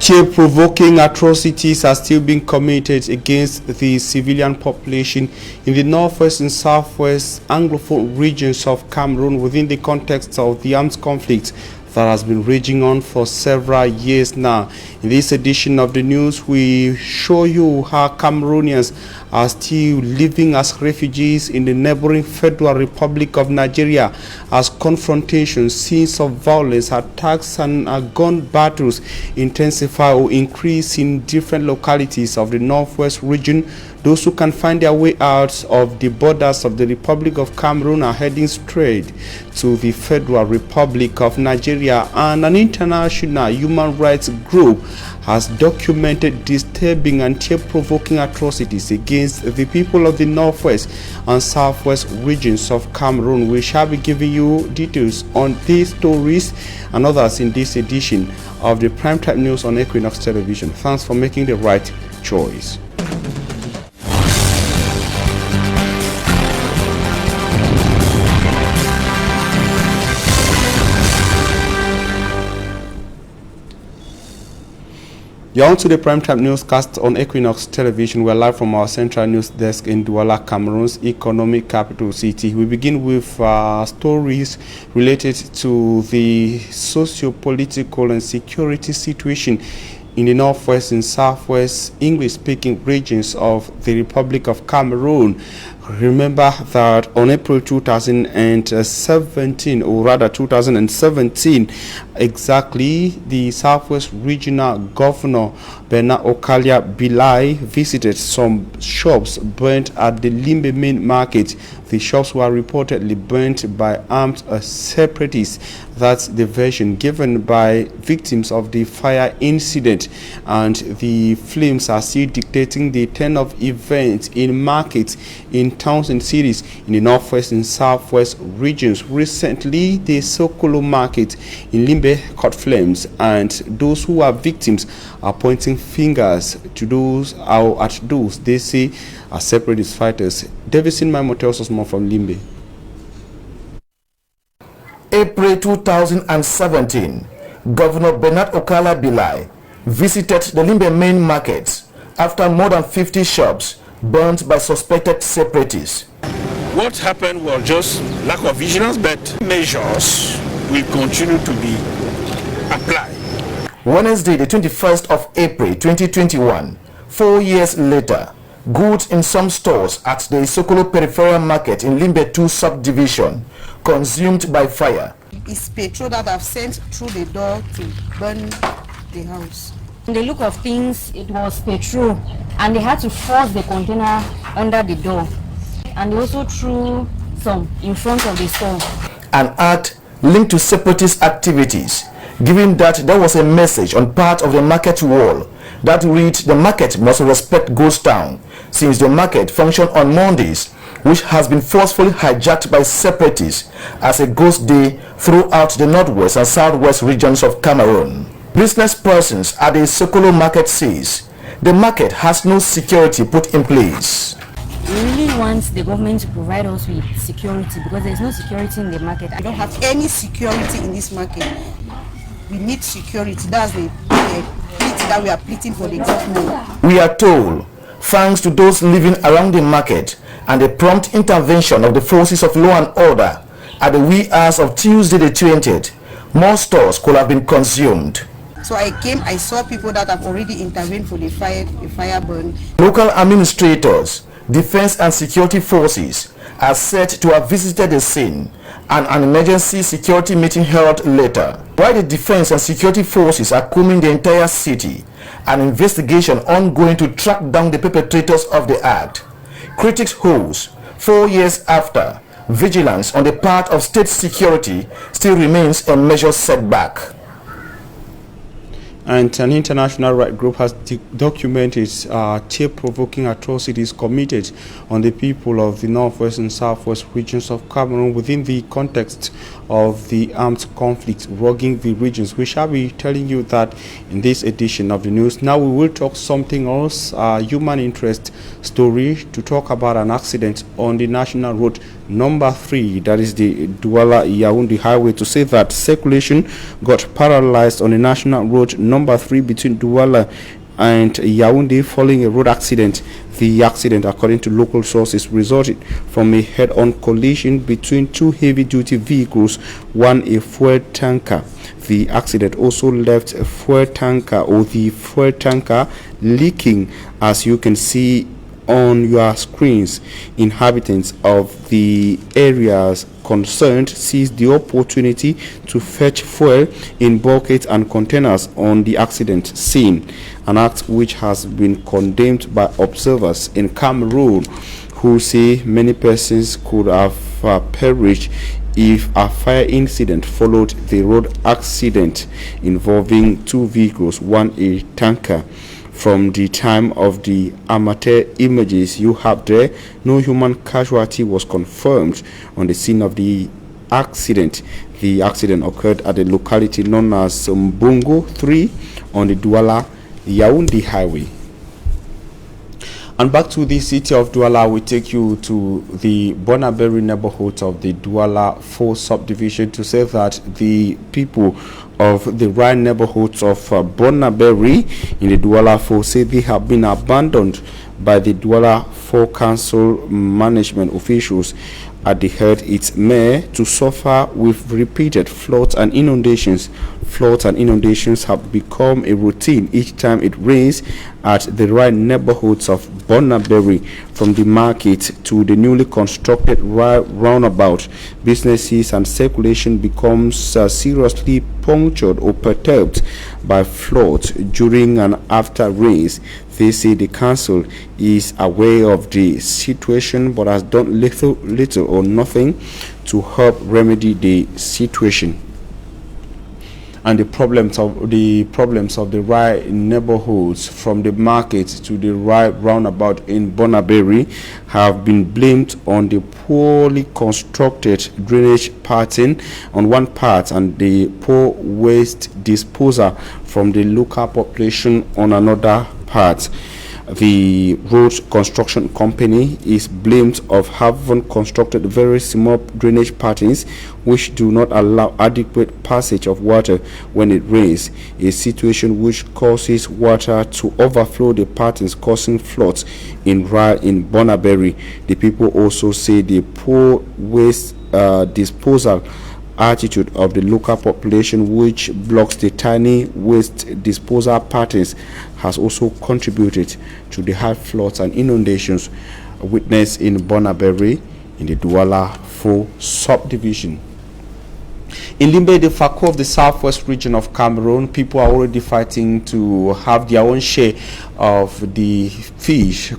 Tear-provoking atrocities are still being committed against the civilian population in the northwest and southwest Anglophone regions of Cameroon within the context of the armed conflict that has been raging on for several years now. In this edition of the news, we show you how Cameroonians are still living as refugees in the neighboring Federal Republic of Nigeria as confrontations, scenes of violence, attacks and gun battles intensify or increase in different localities of the northwest region. Those who can find their way out of the borders of the Republic of Cameroon are heading straight to the Federal Republic of Nigeria, and an international human rights group has documented disturbing and tear-provoking atrocities against the people of the northwest and southwest regions of Cameroon. We shall be giving you details on these stories and others in this edition of the Primetime News on Equinoxe Television. Thanks for making the right choice. You're on to the Primetime Newscast on Equinoxe Television. We're live from our central news desk in Douala, Cameroon's economic capital city. We begin with stories related to the socio-political and security situation in the northwest and southwest English-speaking regions of the Republic of Cameroon. Remember that on April 2017, or rather 2017, exactly, the Southwest Regional Governor Bernard Okalia Bilai visited some shops burnt at the Limbe Main Market. The shops were reportedly burnt by armed separatists. That's the version given by victims of the fire incident, and the flames are still dictating the turn of events in markets in towns and cities in the northwest and southwest regions. Recently, the Sokolo market in Limbe caught flames, and those who are victims are pointing fingers to those at those they say are separatist fighters. Davison Maimo tells us more from Limbe. April 2017, Governor Bernard Okala Bilai visited the Limbe Main Market after more than 50 shops burnt by suspected separatists. What happened was just lack of vigilance, but measures will continue to be applied. Wednesday, the 21st of April 2021, 4 years later, goods in some stores at the Sokolo Peripheral Market in Limbe 2 subdivision consumed by fire. It's petrol that I've sent through the door to burn the house. In the look of things, it was petrol, and they had to force the container under the door, and they also threw some in front of the store. An act linked to separatist activities, given that there was a message on part of the market wall that read the market must respect Ghost Town, since the market functioned on Mondays, which has been forcefully hijacked by separatists as a ghost day throughout the northwest and southwest regions of Cameroon. Business persons at the Sokolo market says the market has no security put in place. We really want the government to provide us with security, because there is no security in the market. I don't have any security in this market. We need security. That's the plea that we are pleading for the government. We are told, thanks to those living around the market and the prompt intervention of the forces of law and order, at the wee hours of Tuesday the 20th, more stores could have been consumed. So I came, I saw people that have already intervened for the fire burn. Local administrators, defense and security forces are said to have visited the scene, and an emergency security meeting held later. While the defense and security forces are combing the entire city, an investigation ongoing to track down the perpetrators of the act. Critics hold, 4 years after, vigilance on the part of state security still remains a major setback. And an international rights group has documented tear-provoking atrocities committed on the people of the northwest and southwest regions of Cameroon within the context of the armed conflict rocking the regions. We shall be telling you that in this edition of the news. Now we will talk something else, human interest story, to talk about an accident on the national road number 3, that is the Douala-Yaoundé highway, to say that circulation got paralyzed on the national road number 3 between Douala and Yaoundé following a road accident. The accident, according to local sources, resulted from a head-on collision between two heavy-duty vehicles, one a fuel tanker. The accident also left a fuel tanker leaking, as you can see on your screens. Inhabitants of the areas concerned seized the opportunity to fetch fuel in buckets and containers on the accident scene, an act which has been condemned by observers in Cameroon, who say many persons could have perished if a fire incident followed the road accident involving two vehicles, one a tanker. From the time of the amateur images you have there, no human casualty was confirmed on the scene of the accident. The accident occurred at the locality known as Mbungo 3 on the Douala-Yaoundé highway. And back to the city of Douala, we take you to the Bonaberi neighborhood of the Douala 4 subdivision to say that the people of the right neighborhoods of Bonaberi in the Douala 4 say they have been abandoned by the Douala 4 council management officials at the head its mayor to suffer with repeated floods and inundations. Floods and inundations have become a routine each time it rains at the right neighborhoods of Bonaberi, from the market to the newly constructed roundabout. Businesses and circulation becomes seriously punctured or perturbed by floods during and after rains. They say the council is aware of the situation but has done little or nothing to help remedy the situation. And the problems of the right neighborhoods, from the market to the right roundabout in Bonaberi, have been blamed on the poorly constructed drainage pattern on one part and the poor waste disposal from the local population on another part. The road construction company is blamed of having constructed very small drainage patterns which do not allow adequate passage of water when it rains, a situation which causes water to overflow the patterns, causing floods in Bonaberi. The people also say the poor waste disposal attitude of the local population, which blocks the tiny waste disposal patterns, has also contributed to the high floods and inundations witnessed in Bonaberi in the Douala 4 subdivision. In Limbe, the Fako of the southwest region of Cameroon, people are already fighting to have their own share of the fish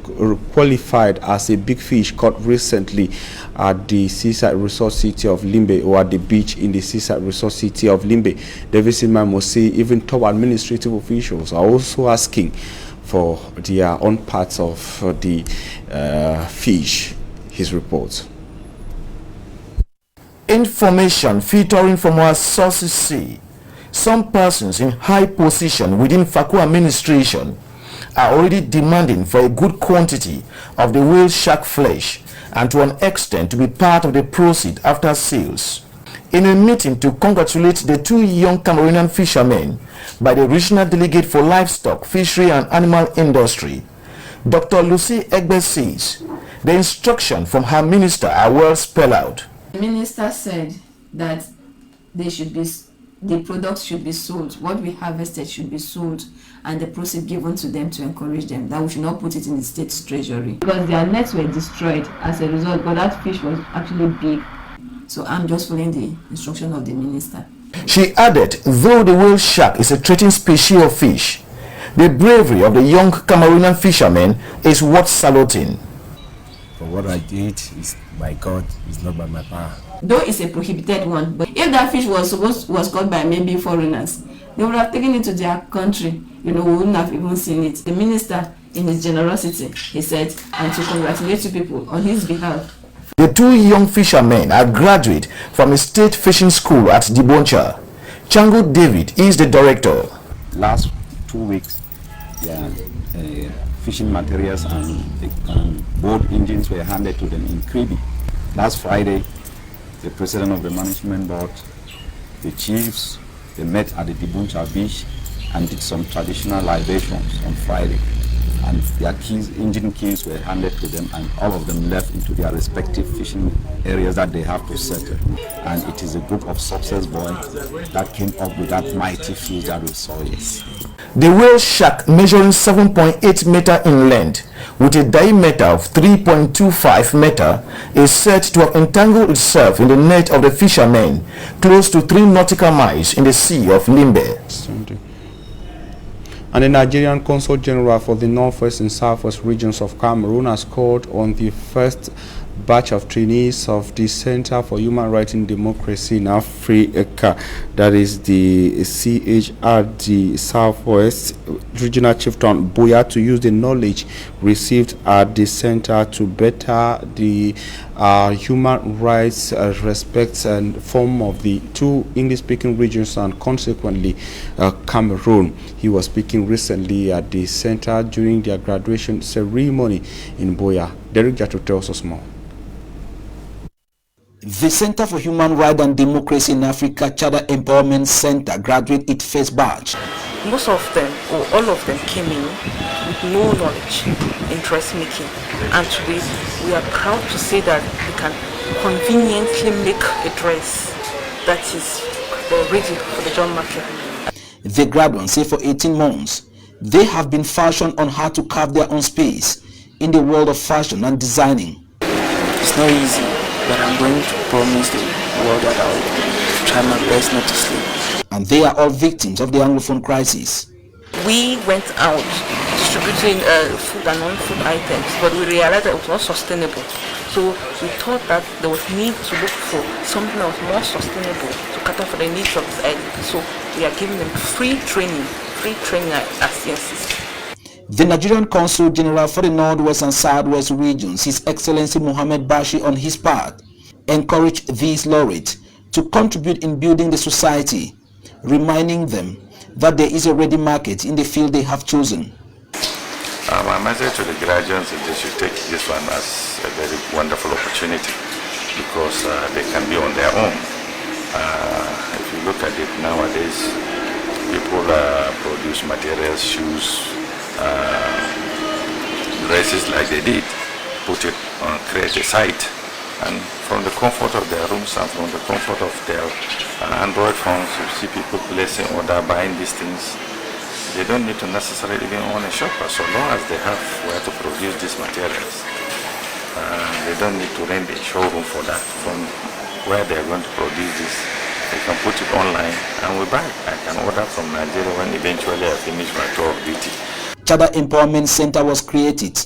qualified as a big fish caught recently at the seaside resort city of Limbe, or at the beach in the seaside resort city of Limbe. David Simon say even top administrative officials are also asking for their own parts of the fish. His report. Information filtering from our sources say some persons in high position within Fako administration are already demanding for a good quantity of the whale shark flesh and to an extent to be part of the proceeds after sales. In a meeting to congratulate the two young Cameroonian fishermen by the regional delegate for livestock, fishery and animal industry, Dr. Lucy Egbe says the instruction from her minister are well spelled out. The minister said that the products should be sold, what we harvested should be sold, and the proceeds given to them to encourage them, that we should not put it in the state's treasury. Because their nets were destroyed as a result, but that fish was actually big. So I'm just following the instruction of the minister. She added, though the whale shark is a threatened species of fish, the bravery of the young Cameroonian fishermen is worth saluting. For what I did is by God, it's not by my power. Though it's a prohibited one, but if that fish was caught by maybe foreigners, they would have taken it to their country. We wouldn't have even seen it. The minister, in his generosity, he said, and to congratulate you people on his behalf. The two young fishermen are graduates from a state fishing school at Diboncha. Chango David is the director. Last 2 weeks, fishing materials and boat engines were handed to them in Kribi. Last Friday, the president of the management board, the chiefs, they met at the Dibuncha beach and did some traditional libations on Friday. And their keys, engine keys were handed to them, and all of them left into their respective fishing areas that they have to settle. And it is a group of success boys that came up with that mighty fish that we saw yesterday. The whale shark, measuring 7.8 meter in length with a diameter of 3.25 meter, is said to have entangled itself in the net of the fishermen close to 3 nautical miles in the Sea of Limbe. And the Nigerian Consul General for the Northwest and Southwest regions of Cameroon has called on the first batch of trainees of the Center for Human Rights and Democracy in Africa, that is the CHRD Southwest Regional Chieftain Boya, to use the knowledge received at the center to better the human rights respect and form of the 2 English-speaking regions and consequently Cameroon. He was speaking recently at the center during their graduation ceremony in Boya. Derek Jato tells us more. The Center for Human Rights and Democracy in Africa Charter Empowerment Center graduated its first batch. Most of them, or all of them, came in with no knowledge in dressmaking, and today we are proud to say that we can conveniently make a dress that is ready for the job market. The graduates say for 18 months they have been fashioned on how to carve their own space in the world of fashion and designing. It's not easy, but I'm going to promise the world that I will try my best not to sleep. And they are all victims of the Anglophone crisis. We went out distributing food and non-food items, but we realized that it was not sustainable. So we thought that there was need to look for something that was more sustainable to cater for the needs of this elderly. So we are giving them free training at CNCC. The Nigerian Consul General for the Northwest and Southwest regions, His Excellency Mohammed Bashi, on his part, encouraged these laureates to contribute in building the society, reminding them that there is a ready market in the field they have chosen. My message to the graduates is they should take this one as a very wonderful opportunity because they can be on their own. If you look at it nowadays, people produce materials, shoes, dresses like they did, put it on, create a site, and from the comfort of their rooms and from the comfort of their Android phones, you see people placing order, buying these things. They don't need to necessarily even own a shop, so long as they have where to produce these materials. They don't need to rent a showroom for that. From where they are going to produce this, they can put it online and we buy. I can order from Nigeria when eventually I finish my tour of duty. Charter Empowerment Center was created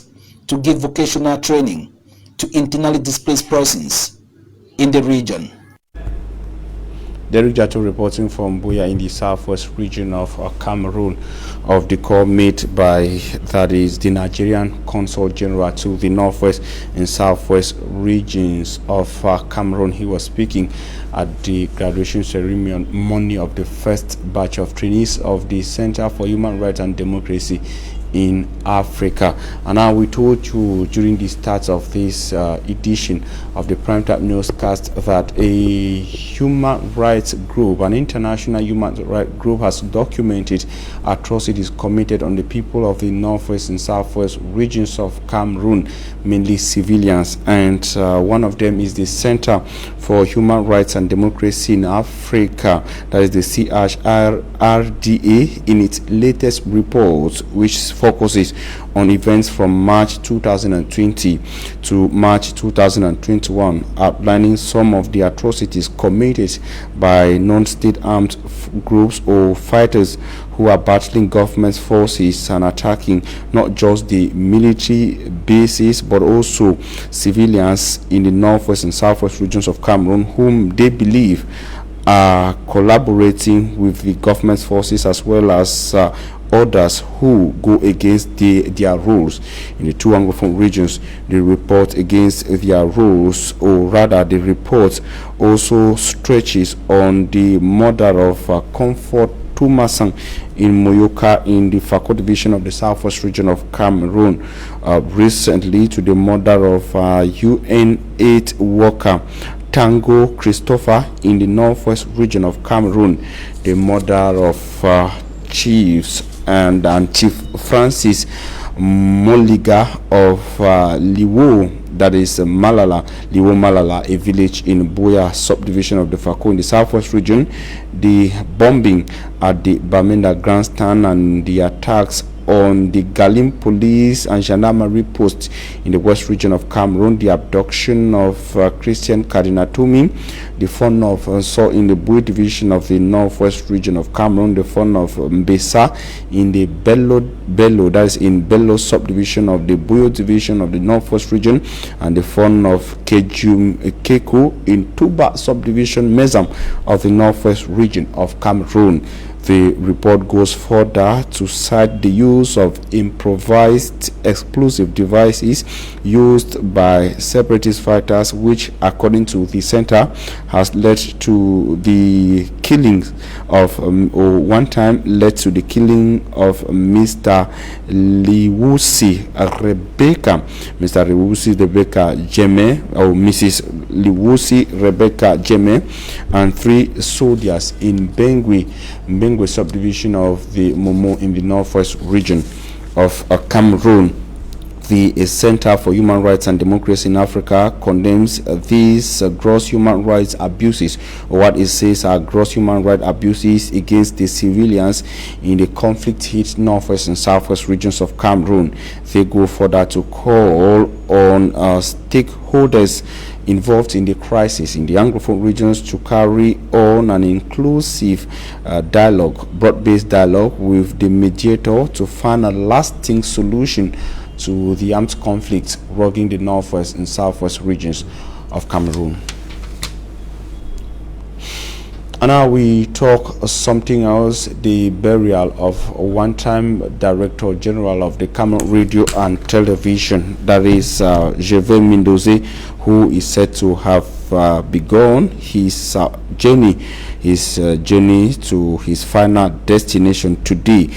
to give vocational training to internally displaced persons in the region. Derek Jato reporting from Buya in the southwest region of Cameroon, of the call made by, that is, the Nigerian Consul General to the northwest and southwest regions of Cameroon. He was speaking at the graduation ceremony of the first batch of trainees of the Center for Human Rights and Democracy in Africa. And now we told you during the start of this edition of the Primetime Newscast that a human rights group, an international human rights group, has documented atrocities committed on the people of the northwest and southwest regions of Cameroon, mainly civilians. And one of them is the Center for Human Rights and Democracy in Africa, that is the CHRDA, in its latest report, which focuses on events from March 2020 to March 2021, outlining some of the atrocities committed by non-state armed groups or fighters who are battling government forces and attacking not just the military bases but also civilians in the northwest and southwest regions of Cameroon, whom they believe are collaborating with the government forces as well as others who go against their rules. In the two Anglophone regions, the report against their rules, or rather the report also stretches on the murder of Comfort Tumasang in Moyoka in the Fako division of the southwest region of Cameroon. Recently, to the murder of UN 8 worker Tango Christopher in the northwest region of Cameroon, the murder of Chief Francis Moliga of Liwo, that is Malala, a village in Boya subdivision of the Fako in the southwest region. The bombing at the Bamenda grandstand and the attacks on the Galim police and gendarmerie post in the west region of Cameroon, the abduction of Christian Kadinatumi, the fun of saw in the Bui division of the northwest region of Cameroon, the fun of Mbesa in the Bello, that is in Bello subdivision of the Buyo division of the northwest region, and the fun of Keku in Tuba subdivision Mezam of the northwest region of Cameroon. The report goes further to cite the use of improvised explosive devices used by separatist fighters, which, according to the center, has led to the killing of, one time led to the killing of Mr. Liwusi Rebecca Jeme, or Mrs. Liwusi Rebecca Jeme, and 3 soldiers in Bengui subdivision of the Momo in the northwest region of Cameroon. The Center for Human Rights and Democracy in Africa condemns these gross human rights abuses, or what it says are gross human rights abuses against the civilians in the conflict-hit northwest and southwest regions of Cameroon. They go further to call on stakeholders involved in the crisis in the Anglophone regions to carry on an inclusive dialogue, broad-based dialogue with the mediator to find a lasting solution to the armed conflict rocking the northwest and southwest regions of Cameroon. And now we talk something else, the burial of one-time Director General of the Cameroon Radio and Television, that is Gervais Mindoze, who is said to have begun his journey to his final destination today.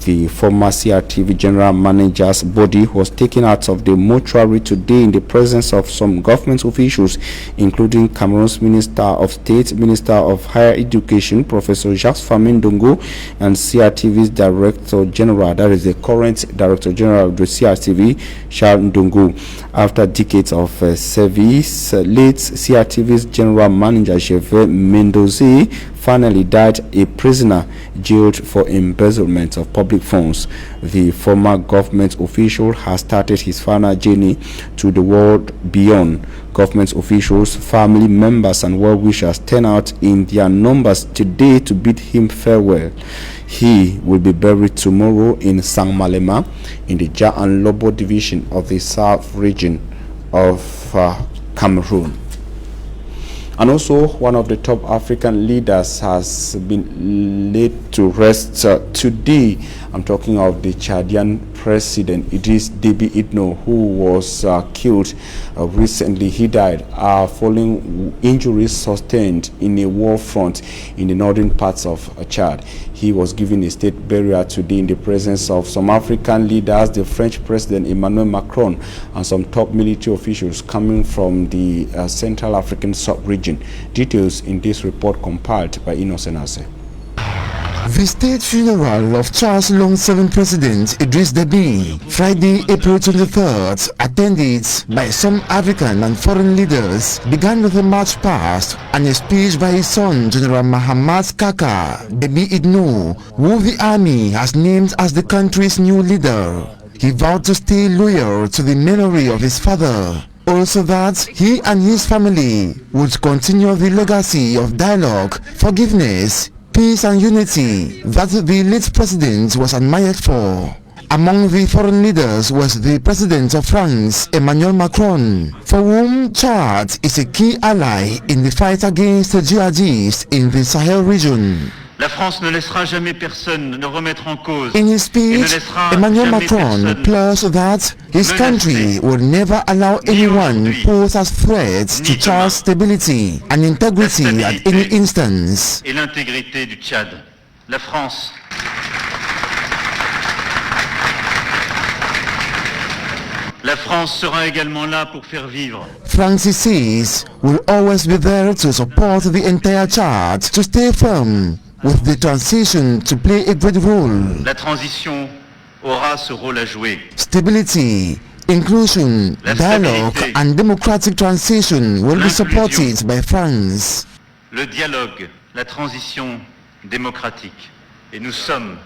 The former CRTV General Manager's body was taken out of the mortuary today in the presence of some government officials, including Cameroon's Minister of State, Minister of Higher Education, Professor Jacques Famindongo, and CRTV's Director General, that is the current Director General of the CRTV, Charles Ndongo. After decades of service, late CRTV's General Manager Gervais Mindoze finally died a prisoner jailed for embezzlement of public funds. The former government official has started his final journey to the world beyond. Government officials, family members, and well-wishers turn out in their numbers today to bid him farewell. He will be buried tomorrow in Sang Malema in the Ja and Lobo division of the South region of Cameroon. And also, one of the top African leaders has been laid to rest today. I'm talking of the Chadian president, Idris Deby Itno, who was killed recently. He died following injuries sustained in a war front in the northern parts of Chad. He was given a state burial today in the presence of some African leaders, the French President Emmanuel Macron, and some top military officials coming from the Central African sub-region. Details in this report compiled by Innocent Ase. The state funeral of Charles Long 7 President Idris Deby, Friday, April 23rd, attended by some African and foreign leaders, began with a march past and a speech by his son, General Mahamat Kaka Deby Itno, who the army has named as the country's new leader. He vowed to stay loyal to the memory of his father. Also that he and his family would continue the legacy of dialogue, forgiveness, peace and unity that the late president was admired for. Among the foreign leaders was the President of France, Emmanuel Macron, for whom Chad is a key ally in the fight against the jihadists in the Sahel region. La France ne laissera jamais personne ne remettre en cause. In his speech, Emmanuel Macron pledged that his country will never allow anyone pose as threats to Chad's stability and integrity at any instance. Et l'intégrité du Tchad. La France. La France sera également là pour faire vivre. Francis says will always be there to support the entire Chad to stay firm with the transition to play a great role. La transition aura ce rôle à jouer. Stability, inclusion, dialogue and democratic transition will be supported by France. Le dialogue, la transition démocratique. Et nous sommes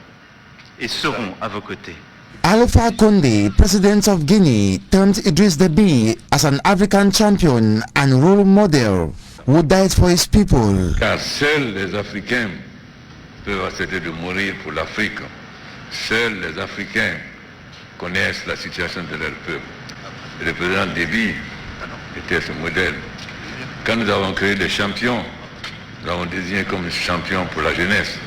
et serons à vos côtés. Alpha Condé, President of Guinea, termed Idriss Déby as an African champion and role model who died for his people. Car seuls les Africains peuvent accepter de mourir pour l'Afrique. Seuls les Africains connaissent la situation de leur peuple. Et le président Déby était ce modèle. Quand nous avons créé les champions, nous avons désigné comme champion pour la jeunesse.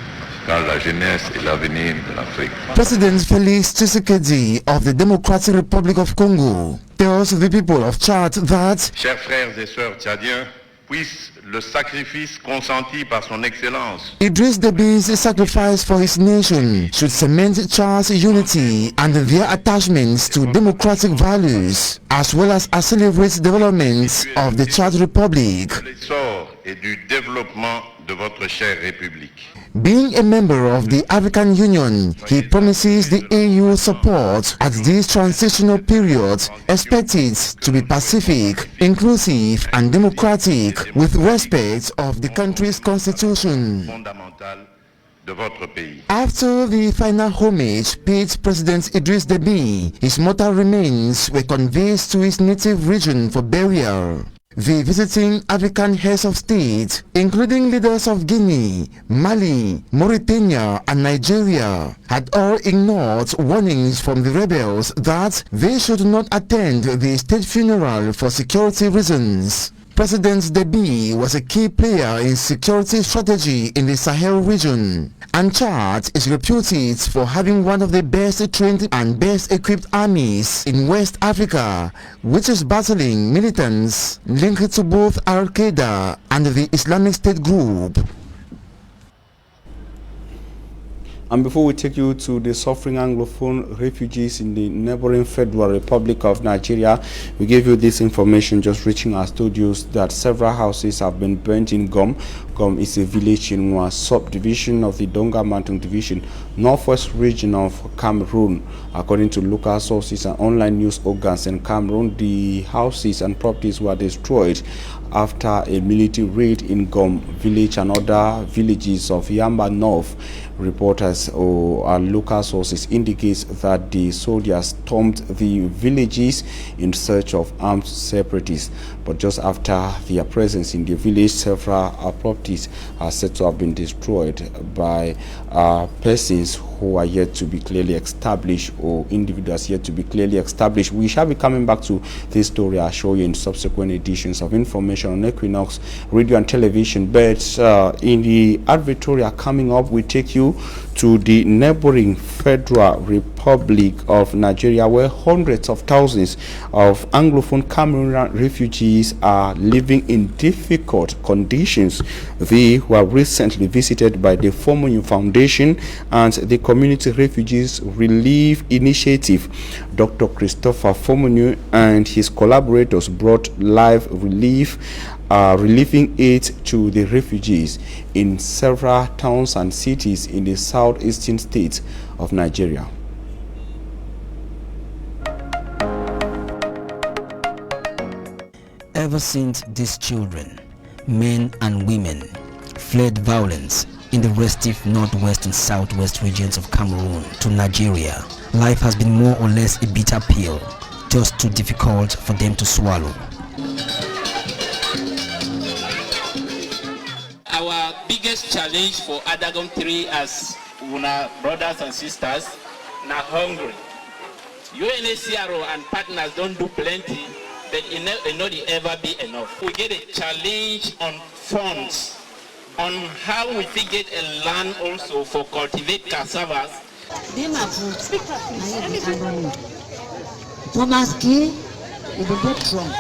Car la jeunesse est l'avenir de l'Afrique. President Félix Tshisekedi of the Democratic Republic of Congo tells the people of Chad that, chers frères et sœurs tchadiens, puisse le sacrifice consenti par son excellence Idriss Déby's sacrifice for his nation should cement Chad's unity and their attachments to democratic values, as well as accelerate development of the Chad Republic. L'essor et du développement de votre chère République. Being a member of the African Union, he promises the AU support at this transitional period, expected to be pacific, inclusive and democratic, with respect of the country's constitution. After the final homage paid President Idriss Déby, his mortal remains were conveyed to his native region for burial. The visiting African heads of state, including leaders of Guinea, Mali, Mauritania and Nigeria, had all ignored warnings from the rebels that they should not attend the state funeral for security reasons. President Déby was a key player in security strategy in the Sahel region, and Chad is reputed for having one of the best trained and best equipped armies in West Africa, which is battling militants linked to both Al-Qaeda and the Islamic State group. And before we take you to the suffering Anglophone refugees in the neighboring Federal Republic of Nigeria, we gave you this information just reaching our studios that several houses have been burnt in Gom. Gom is a village in one subdivision of the Donga Mountain Division, northwest region of Cameroon. According to local sources and online news organs in Cameroon, the houses and properties were destroyed after a military raid in Gom village and other villages of Yamba North. Reporters or local sources indicates that the soldiers stormed the villages in search of armed separatists. But just after their presence in the village, several properties are said to have been destroyed by persons who are yet to be clearly established, or individuals yet to be clearly established. We shall be coming back to this story. I'll show you in subsequent editions of information on Equinox Radio and Television. But in the advertorial coming up, we take you to the neighboring Federal Republic of Nigeria, where hundreds of thousands of Anglophone Cameroonian refugees are living in difficult conditions. They were recently visited by the Fomunyu Foundation and the Community Refugees Relief Initiative. Dr. Christopher Fomunyu and his collaborators brought live relieving aid to the refugees in several towns and cities in the southeastern states of Nigeria. Ever since these children, men and women, fled violence in the restive northwest and southwest regions of Cameroon to Nigeria, life has been more or less a bitter pill, just too difficult for them to swallow. Our biggest challenge for Adagon 3 as Una brothers and sisters, now hungry. UNHCR and partners don't do plenty, but it not ever be enough. We get a challenge on funds, on how we fit get a land also for cultivate cassavas. Thomas Key is a bit strong,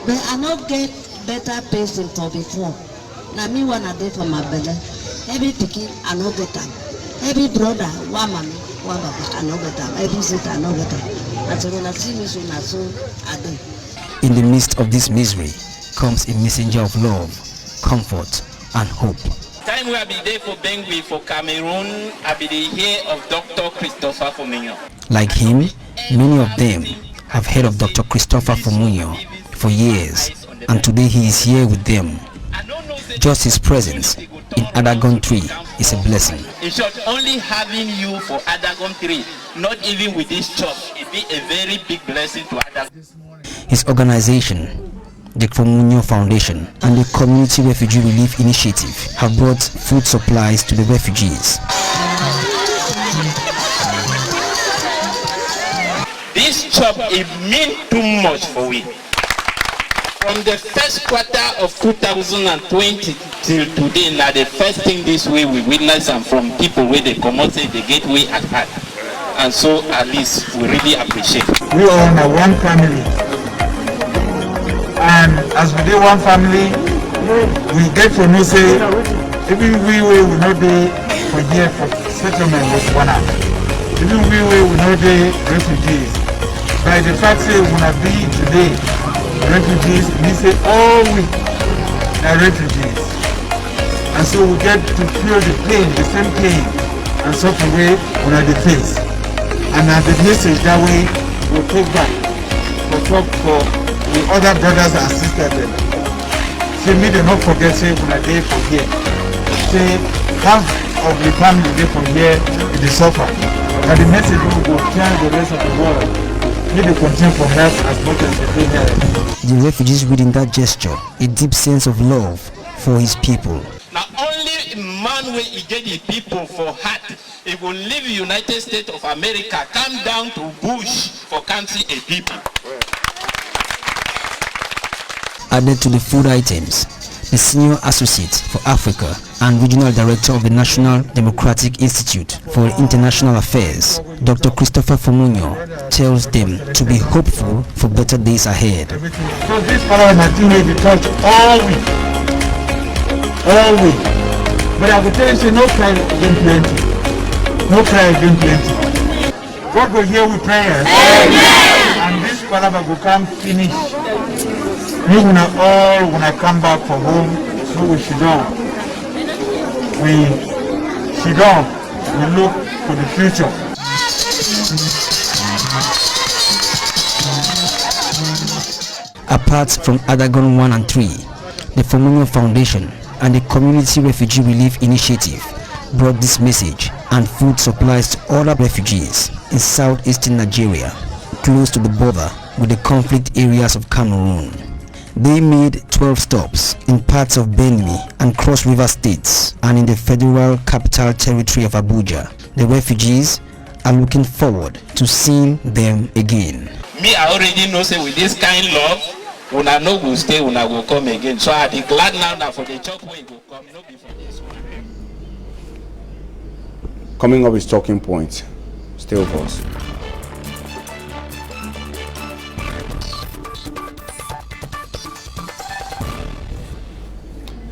but I not get better person for before. Now me wanna do for my belly. Every pikin I no get am. Every brother, one man, one baba, I no get am. Every sister, I no get am. And so when I see me, so na so I do. In the midst of this misery comes a messenger of love, comfort, and hope. Time we have been there for Bengui, for Cameroon, I be the here of Dr. Christopher Fomunyo. Like him, many of them have heard of Dr. Christopher Fomunyo for years, and today he is here with them. Just his presence in Adagon 3 is a blessing. In short, only having you for Adagon 3, not even with this church, it be a very big blessing to Adagon. His organization, the Fomunyo Foundation, and the Community Refugee Relief Initiative have brought food supplies to the refugees. This job, it means too much for we. From the first quarter of 2020 till today, now the first thing this way we witness and from people where they come out say the gateway at heart. And so at least we really appreciate. We are now one family. And as we do one family, we get to know say even we will not be for here for settlement with one another. Even we will not be refugees. By the fact that we will be today refugees, we say all we are refugees. And so we get to feel the pain, the same pain, and such a way we are the face. And as the message that way we take back for talk for the other brothers and sisters there. Say me do not forget say when I dey from here. Say half of the family dey from here in the suffer. And the message will go tell the rest of the world. May they continue from help as much as they can. The refugees read in that gesture a deep sense of love for his people. Now only man will get the people for heart. It will leave the United States of America, come down to bush for country and people. Added to the food items, the Senior Associate for Africa and Regional Director of the National Democratic Institute for International Affairs, Dr. Christopher Fomunyo, tells them to be hopeful for better days ahead. So this parliament may touch all week. But I will tell you, say no cry again plenty. No cry again plenty. God will hear with prayers. Amen. And this parliament will come finish. We will all when I come back from home, so we should go. We should go. We look for the future. Apart from Adagon 1 and 3, the Fomunyo Foundation and the Community Refugee Relief Initiative brought this message and food supplies to other refugees in southeastern Nigeria, close to the border with the conflict areas of Cameroon. They made 12 stops in parts of Benue and Cross River states and in the Federal Capital Territory of Abuja. The refugees are looking forward to seeing them again. Me, I already know say with this kind of love, when I know will stay, when I will come again. So I be glad now for the chop when go come, not before this one. Coming up is Talking Points. Stay with us.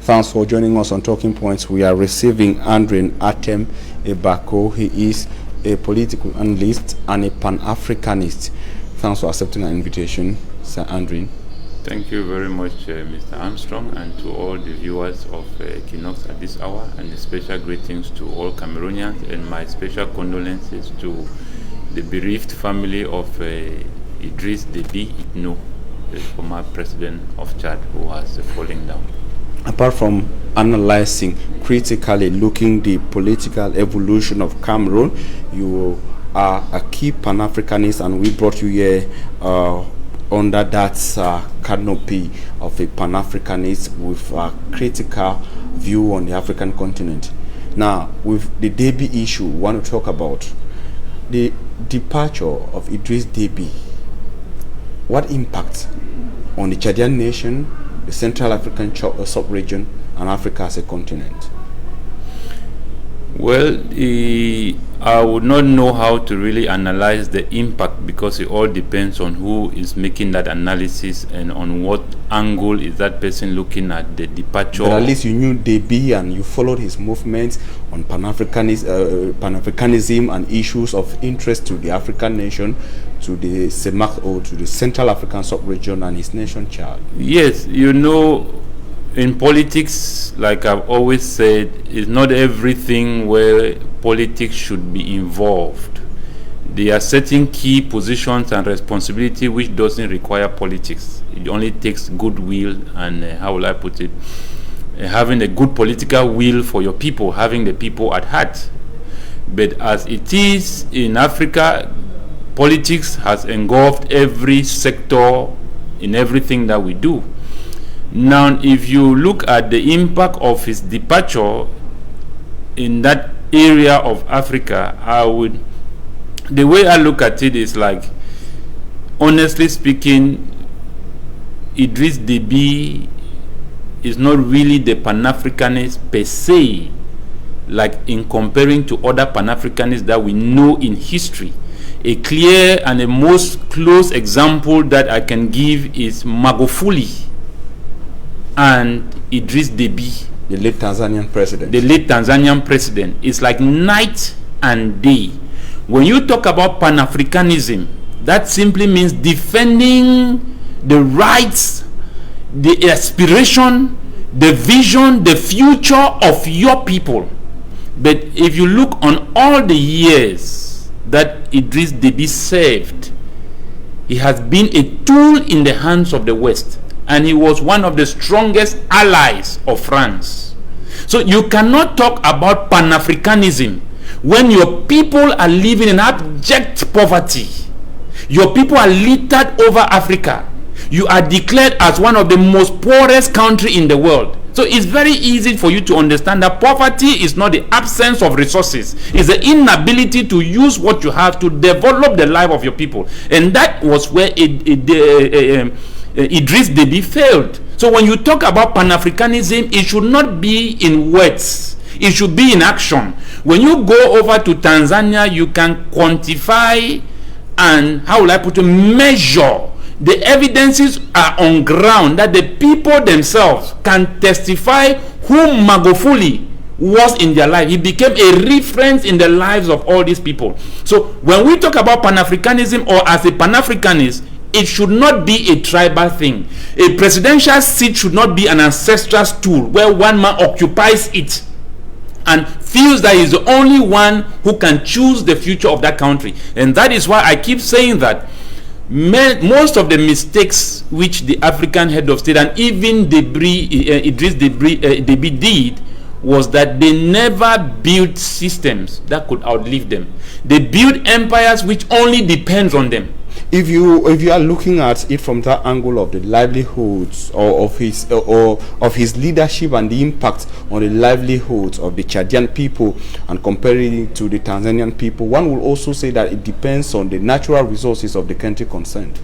Thanks for joining us on Talking Points. We are receiving Andrin Atem Ebako. He is a political analyst and a Pan-Africanist. Thanks for accepting our invitation, Sir Andrin. Thank you very much, Mr. Armstrong, and to all the viewers of Equinox at this hour, and special greetings to all Cameroonians, and my special condolences to the bereaved family of Idriss Déby Itno, the former president of Chad, who has fallen down. Apart from analyzing critically looking the political evolution of Cameroon, you are a key Pan-Africanist, and we brought you here under that canopy of a Pan-Africanist with a critical view on the African continent. Now, with the Déby issue, we want to talk about the departure of Idriss Déby. What impact on the Chadian nation, the Central African sub-region, and Africa as a continent? Well, I would not know how to really analyze the impact, because it all depends on who is making that analysis and on what angle is that person looking at the departure. But at least you knew Deby and you followed his movements on Pan-Africanism and issues of interest to the African nation, to the CEMAC or to the Central African sub-region and his nation, Chad. Yes, you know, in politics, like I've always said, it's not everything where politics should be involved. There are certain key positions and responsibility which doesn't require politics. It only takes goodwill and, how will I put it, having a good political will for your people, having the people at heart. But as it is in Africa, politics has engulfed every sector in everything that we do. Now, if you look at the impact of his departure in that area of Africa, the way I look at it is like, honestly speaking, Idris Deby is not really the Pan-Africanist per se, like in comparing to other Pan-Africanists that we know in history. A clear and a most close example that I can give is Magufuli and Idris Deby, the late Tanzanian president. The late Tanzanian president is like night and day. When you talk about Pan-Africanism, that simply means defending the rights, the aspiration, the vision, the future of your people. But if you look on all the years that Idris Deby served, he has been a tool in the hands of the West. And he was one of the strongest allies of France. So you cannot talk about Pan-Africanism when your people are living in abject poverty. Your people are littered over Africa. You are declared as one of the most poorest country in the world. So it's very easy for you to understand that poverty is not the absence of resources. It's the inability to use what you have to develop the life of your people. And that was where Idris Deby failed. So when you talk about Pan-Africanism, it should not be in words. It should be in action. When you go over to Tanzania, you can quantify and, how will I put it, measure. The evidences are on ground that the people themselves can testify who Magufuli was in their life. He became a reference in the lives of all these people. So when we talk about Pan-Africanism or as a Pan-Africanist, it should not be a tribal thing. A presidential seat should not be an ancestral stool where one man occupies it and feels that he's the only one who can choose the future of that country. And that is why I keep saying that most of the mistakes which the African head of state and even Idris Deby did was that they never built systems that could outlive them. They built empires which only depends on them. If you are looking at it from that angle of the livelihoods or of his leadership and the impact on the livelihoods of the Chadian people and comparing it to the Tanzanian people, one will also say that it depends on the natural resources of the country concerned.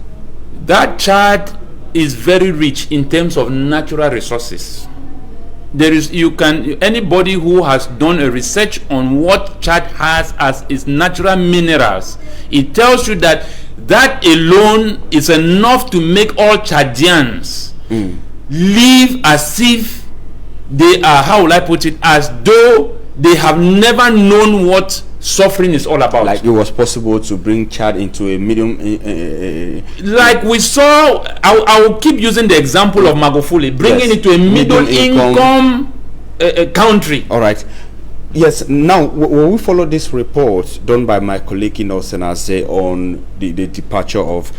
That Chad is very rich in terms of natural resources. Anybody who has done a research on what Chad has as its natural minerals, it tells you that alone is enough to make all Chadians live as if they are, how will I put it, as though they have never known what suffering is all about. Like it was possible to bring Chad into a medium like we saw. I will keep using the example of Magufuli, bringing it to a middle income country. All right. Yes. Now, when we follow this report done by my colleague in Osenaze on the departure of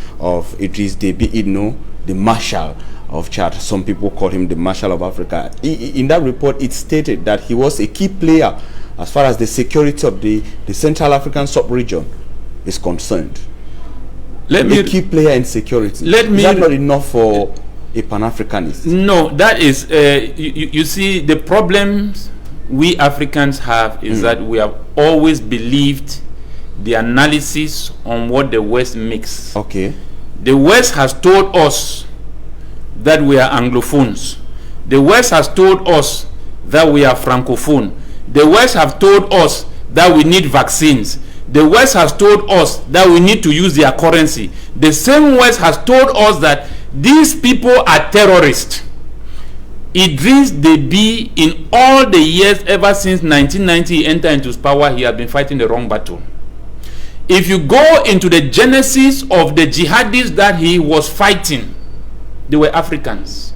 Idris Deby Itno, the Marshal of Chad, some people call him the Marshal of Africa. In that report, it stated that he was a key player as far as the security of the Central African sub-region is concerned. A key player in security. Is that not enough for a Pan-Africanist? No, that is, you see, the problems we Africans have is that we have always believed the analysis on what the West makes. Okay. The West has told us that we are Anglophones. The West has told us that we are Francophone. The West have told us that we need vaccines. The West has told us that we need to use their currency. The same West has told us that these people are terrorists. Idris Deby, in all the years ever since 1990 he entered into power, he has been fighting the wrong battle. If you go into the genesis of the jihadists that he was fighting, they were Africans.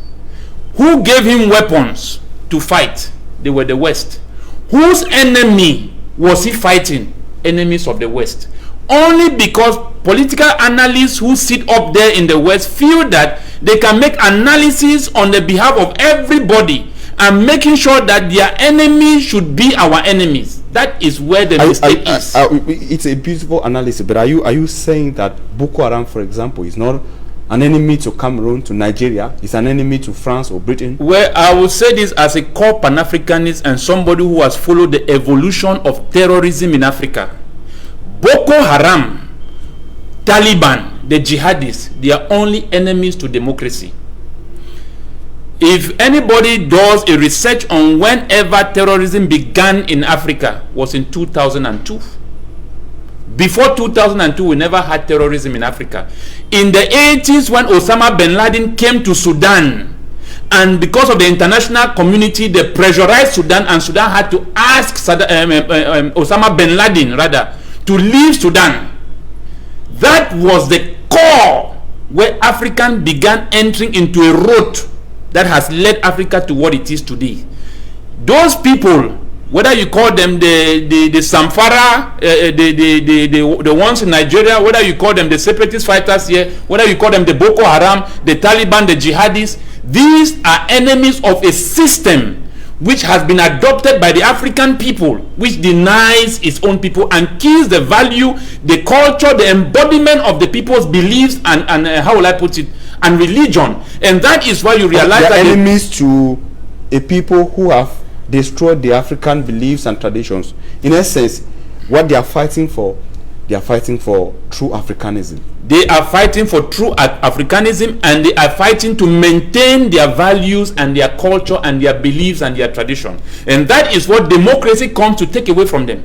Who gave him weapons to fight? They were the West. Whose enemy was he fighting? Enemies of the West. Only because political analysts who sit up there in the West feel that they can make analysis on the behalf of everybody and making sure that their enemies should be our enemies. That is where the mistake is. It's a beautiful analysis, but are you saying that Boko Haram, for example, is not an enemy to Cameroon, to Nigeria, it's an enemy to France or Britain? Well, I would say this as a core Pan-Africanist and somebody who has followed the evolution of terrorism in Africa. Boko Haram, Taliban, the jihadists, they are only enemies to democracy. If anybody does a research on whenever terrorism began in Africa, was in 2002. Before 2002, we never had terrorism in Africa. In the 80s, when Osama bin Laden came to Sudan, and because of the international community, they pressurized Sudan, and Sudan had to ask Osama bin Laden, rather, to leave Sudan. That was the core where Africans began entering into a road that has led Africa to what it is today. Those people, whether you call them the Samfara, the ones in Nigeria, whether you call them the separatist fighters here, whether you call them the Boko Haram, the Taliban, the jihadists, these are enemies of a system which has been adopted by the African people, which denies its own people and kills the value, the culture, the embodiment of the people's beliefs and how will I put it, and religion. And that is why you realize that enemies to a people who have destroyed the African beliefs and traditions. In essence, what they are fighting for true Africanism. They are fighting for true Africanism, and they are fighting to maintain their values and their culture and their beliefs and their tradition. And that is what democracy comes to take away from them.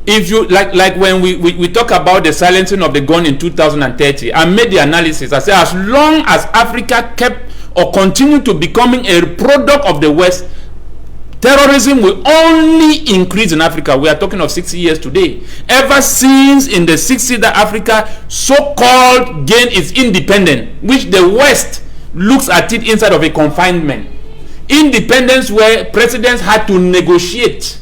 If you like when we talk about the silencing of the gun in 2030, I made the analysis. I said, as long as Africa kept or continued to becoming a product of the West, terrorism will only increase in Africa. We are talking of 60 years today. Ever since in the 60s that Africa so-called gained its independence, which the West looks at it inside of a confinement. Independence where presidents had to negotiate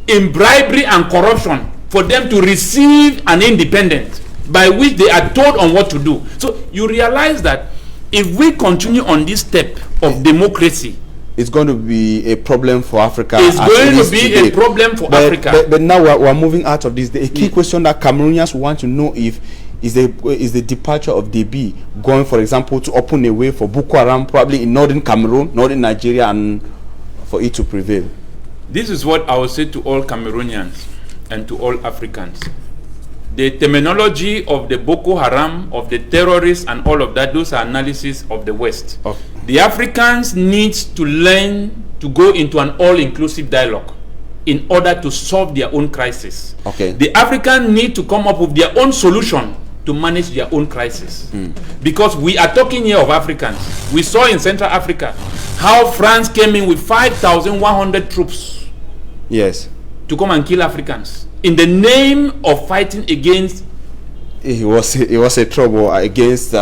in bribery and corruption for them to receive an independence by which they are told on what to do. So you realize that if we continue on this step of democracy, it's going to be a problem for Africa. It's going to be a problem for Africa. But now we're moving out of this. The key question that Cameroonians want to know is the departure of Deby going, for example, to open a way for Boko Haram, probably in northern Cameroon, northern Nigeria, and for it to prevail. This is what I will say to all Cameroonians and to all Africans. The terminology of the Boko Haram, of the terrorists and all of that, those are analysis of the West. Okay. The Africans need to learn to go into an all-inclusive dialogue in order to solve their own crisis. Okay. The Africans need to come up with their own solution to manage their own crisis. Because we are talking here of Africans. We saw in Central Africa how France came in with 5,100 troops. Yes. To come and kill Africans in the name of fighting against. It was a trouble against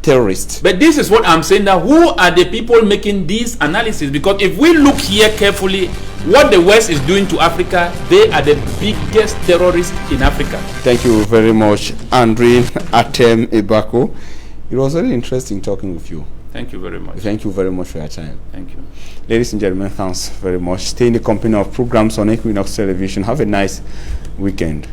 terrorists. But this is what I'm saying, that who are the people making these analyses? Because if we look here carefully, what the West is doing to Africa, they are the biggest terrorists in Africa. Thank you very much, Andre Atem Ebako. It was very interesting talking with you. Thank you very much. Thank you very much for your time. Thank you. Ladies and gentlemen, thanks very much. Stay in the company of programs on Equinoxe Television. Have a nice weekend.